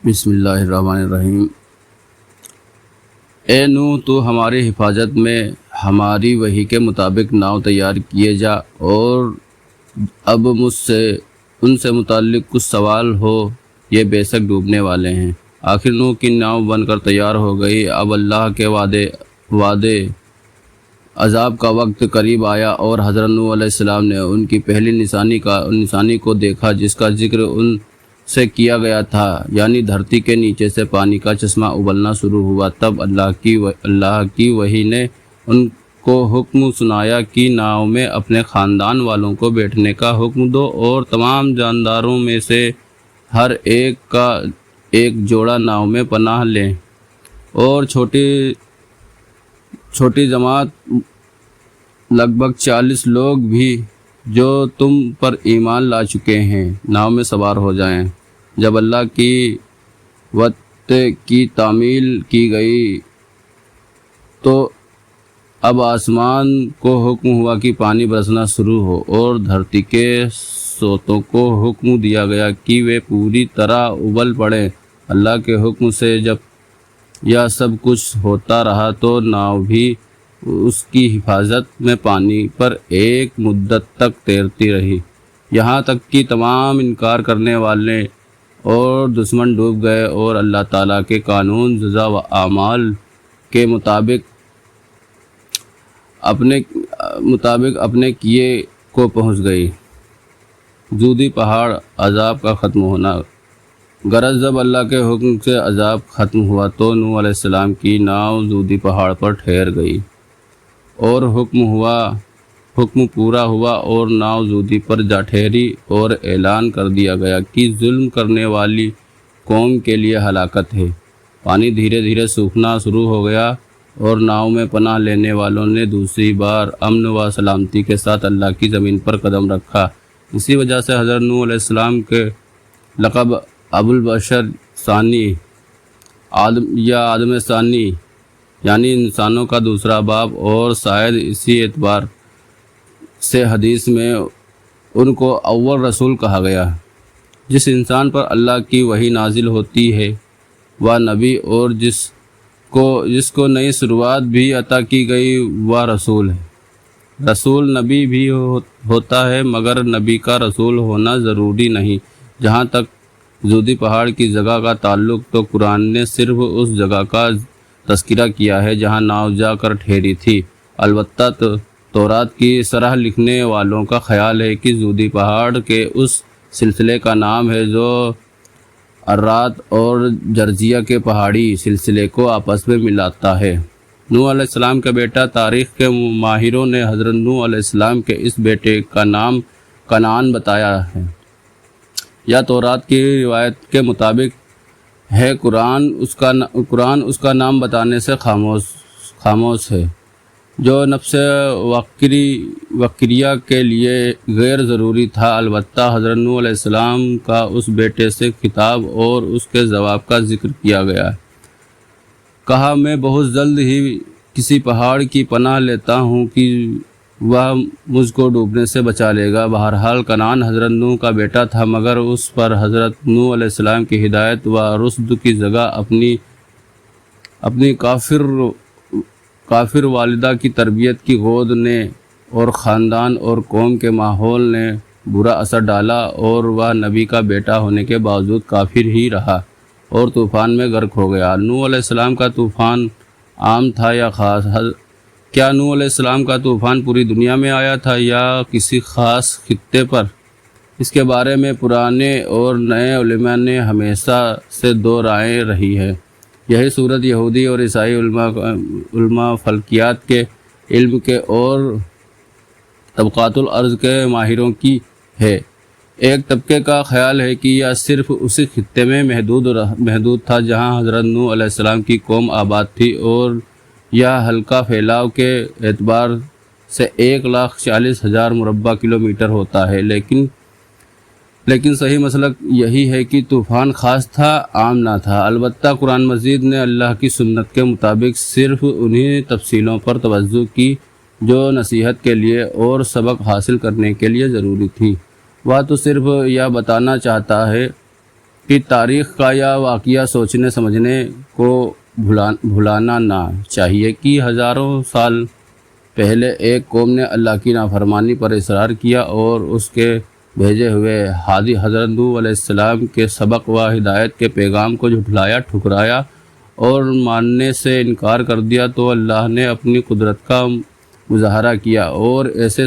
بسم اللہ الرحمن الرحیم۔ اے نوح، تو ہماری حفاظت میں ہماری وحی کے مطابق ناؤ تیار کیے جا، اور اب مجھ سے ان سے متعلق کچھ سوال ہو، یہ بے شک ڈوبنے والے ہیں۔ آخر نوح کی ناؤ بن کر تیار ہو گئی۔ اب اللہ کے وعدے عذاب کا وقت قریب آیا، اور حضرت نوح علیہ السلام نے ان کی پہلی نشانی کو دیکھا جس کا ذکر ان سے کیا گیا تھا، یعنی دھرتی کے نیچے سے پانی کا چشمہ ابلنا شروع ہوا۔ تب اللہ کی وحی نے ان کو حکم سنایا کہ ناؤ میں اپنے خاندان والوں کو بیٹھنے کا حکم دو، اور تمام جانداروں میں سے ہر ایک کا ایک جوڑا ناؤ میں پناہ لیں، اور چھوٹی جماعت لگ بھگ 40 لوگ بھی جو تم پر ایمان لا چکے ہیں ناؤ میں سوار ہو جائیں۔ جب اللہ کی وعد کی تعمیل کی گئی تو اب آسمان کو حکم ہوا کہ پانی برسنا شروع ہو، اور دھرتی کے سوتوں کو حکم دیا گیا کہ وہ پوری طرح ابل پڑیں۔ اللہ کے حکم سے جب یہ سب کچھ ہوتا رہا تو ناؤ بھی اس کی حفاظت میں پانی پر ایک مدت تک تیرتی رہی، یہاں تک کہ تمام انکار کرنے والے اور دشمن ڈوب گئے، اور اللہ تعالیٰ کے قانون جزا و اعمال کے مطابق اپنے کیے کو پہنچ گئی۔ جودی پہاڑ عذاب کا ختم ہونا۔ غرض جب اللہ کے حکم سے عذاب ختم ہوا تو نوح علیہ السلام کی ناؤ جودی پہاڑ پر ٹھہر گئی، اور حکم پورا ہوا اور ناؤ جودی پر جا ٹھہری، اور اعلان کر دیا گیا کہ ظلم کرنے والی قوم کے لیے ہلاکت ہے۔ پانی دھیرے دھیرے سوکھنا شروع ہو گیا، اور ناؤ میں پناہ لینے والوں نے دوسری بار امن و سلامتی کے ساتھ اللہ کی زمین پر قدم رکھا۔ اسی وجہ سے حضرت نوح علیہ السلام کے لقب ابو البشر ثانی یا آدم ثانی، یعنی انسانوں کا دوسرا باپ، اور شاید اسی اعتبار سے حدیث میں ان کو اول رسول کہا گیا۔ جس انسان پر اللہ کی وحی نازل ہوتی ہے وہ نبی، اور جس کو نئی شروعات بھی عطا کی گئی وہ رسول ہے۔ رسول نبی بھی ہوتا ہے، مگر نبی کا رسول ہونا ضروری نہیں۔ جہاں تک جودی پہاڑ کی جگہ کا تعلق، تو قرآن نے صرف اس جگہ کا تذکرہ کیا ہے جہاں ناؤ جا کر ٹھہری تھی۔ البتہ تورات کی شرح لکھنے والوں کا خیال ہے کہ جودی پہاڑ کے اس سلسلے کا نام ہے جو ارات اور جرجیا کے پہاڑی سلسلے کو آپس میں ملاتا ہے۔ نوح علیہ السلام کا بیٹا۔ تاریخ کے ماہروں نے حضرت نوح علیہ السلام کے اس بیٹے کا نام کنعان بتایا ہے۔ یا تورات کی روایت کے مطابق ہے، قرآن اس کا نام بتانے سے خاموش ہے، جو نفس وقریہ کے لیے غیر ضروری تھا۔ البتہ حضرت نوح علیہ السلام کا اس بیٹے سے خطاب اور اس کے جواب کا ذکر کیا گیا ہے۔ کہا، میں بہت جلد ہی کسی پہاڑ کی پناہ لیتا ہوں کہ وہ مجھ کو ڈوبنے سے بچا لے گا۔ بہرحال کنعان حضرت نوح کا بیٹا تھا، مگر اس پر حضرت نوح علیہ السلام کی ہدایت و رشد کی جگہ اپنی کافر والدہ کی تربیت کی گود نے اور خاندان اور قوم کے ماحول نے برا اثر ڈالا، اور وہ نبی کا بیٹا ہونے کے باوجود کافر ہی رہا اور طوفان میں غرق ہو گیا۔ نوح علیہ السلام کا طوفان عام تھا یا خاص؟ کیا نوح علیہ السلام کا طوفان پوری دنیا میں آیا تھا یا کسی خاص خطے پر؟ اس کے بارے میں پرانے اور نئے علماء نے ہمیشہ سے دو رائیں رہی ہے۔ یہی صورت یہودی اور عیسائی علماء فلکیات کے علم کے اور طبقات الارض کے ماہروں کی ہے۔ ایک طبقے کا خیال ہے کہ یہ صرف اسی خطے میں محدود تھا جہاں حضرت نوح علیہ السلام کی قوم آباد تھی، اور یہ حلقہ پھیلاؤ کے اعتبار سے 1,40,000 مربع کلومیٹر ہوتا ہے۔ لیکن صحیح مسلک یہی ہے کہ طوفان خاص تھا، عام نہ تھا۔ البتہ قرآن مجید نے اللہ کی سنت کے مطابق صرف انہی تفصیلوں پر توجہ کی جو نصیحت کے لیے اور سبق حاصل کرنے کے لیے ضروری تھی۔ وہ تو صرف یہ بتانا چاہتا ہے کہ تاریخ کا یہ واقعہ سوچنے سمجھنے کو بھلانا نہ چاہیے کہ ہزاروں سال پہلے ایک قوم نے اللہ کی نافرمانی پر اصرار کیا اور اس کے بھیجے ہوئے ہادی حضرت نوح علیہ السلام کے سبق و ہدایت کے پیغام کو جھٹلایا، ٹھکرایا اور ماننے سے انکار کر دیا، تو اللہ نے اپنی قدرت کا مظاہرہ کیا اور ایسے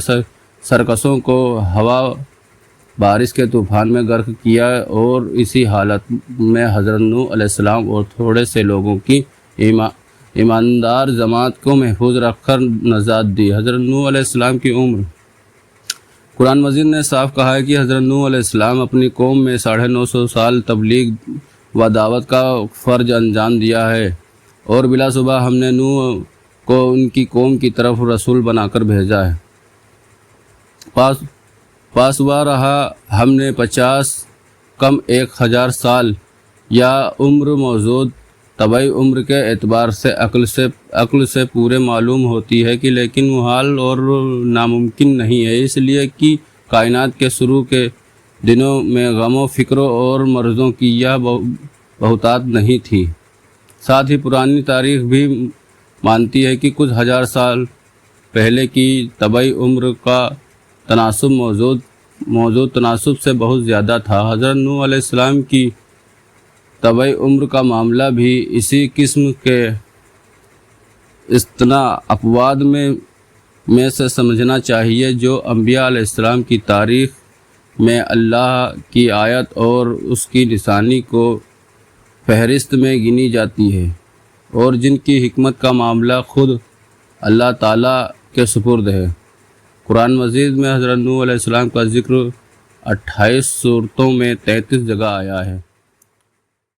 سرکسوں کو ہوا بارش کے طوفان میں غرق کیا، اور اسی حالت میں حضرت نوح علیہ السلام اور تھوڑے سے لوگوں کی ایماندار جماعت کو محفوظ رکھ کر نجات دی۔ حضرت نوح علیہ السلام کی عمر۔ قرآن مجید نے صاف کہا ہے کہ حضرت نوح علیہ السلام اپنی قوم میں 950 سال تبلیغ و دعوت کا فرض انجام دیا ہے، اور بلا شبہ ہم نے نوح کو ان کی قوم کی طرف رسول بنا کر بھیجا ہے۔ پاس ہوا رہا ہم نے 50 کم 1000 سال یا عمر موجود طبعی عمر کے اعتبار سے عقل سے پورے معلوم ہوتی ہے کہ لیکن محال اور ناممکن نہیں ہے، اس لیے کہ کائنات کے شروع کے دنوں میں غم و فکروں اور مرضوں کی یہ بہتات نہیں تھی۔ ساتھ ہی پرانی تاریخ بھی مانتی ہے کہ کچھ ہزار سال پہلے کی طبعی عمر کا تناسب موجود تناسب سے بہت زیادہ تھا۔ حضرت نوح علیہ السلام کی طبعی عمر کا معاملہ بھی اسی قسم کے استثناء اپواد میں سے سمجھنا چاہیے جو انبیاء علیہ السلام کی تاریخ میں اللہ کی آیت اور اس کی نشانی کو فہرست میں گنی جاتی ہے، اور جن کی حکمت کا معاملہ خود اللہ تعالیٰ کے سپرد ہے۔ قرآن مجید میں حضرت نوح علیہ السلام کا ذکر 28 صورتوں میں 33 جگہ آیا ہے۔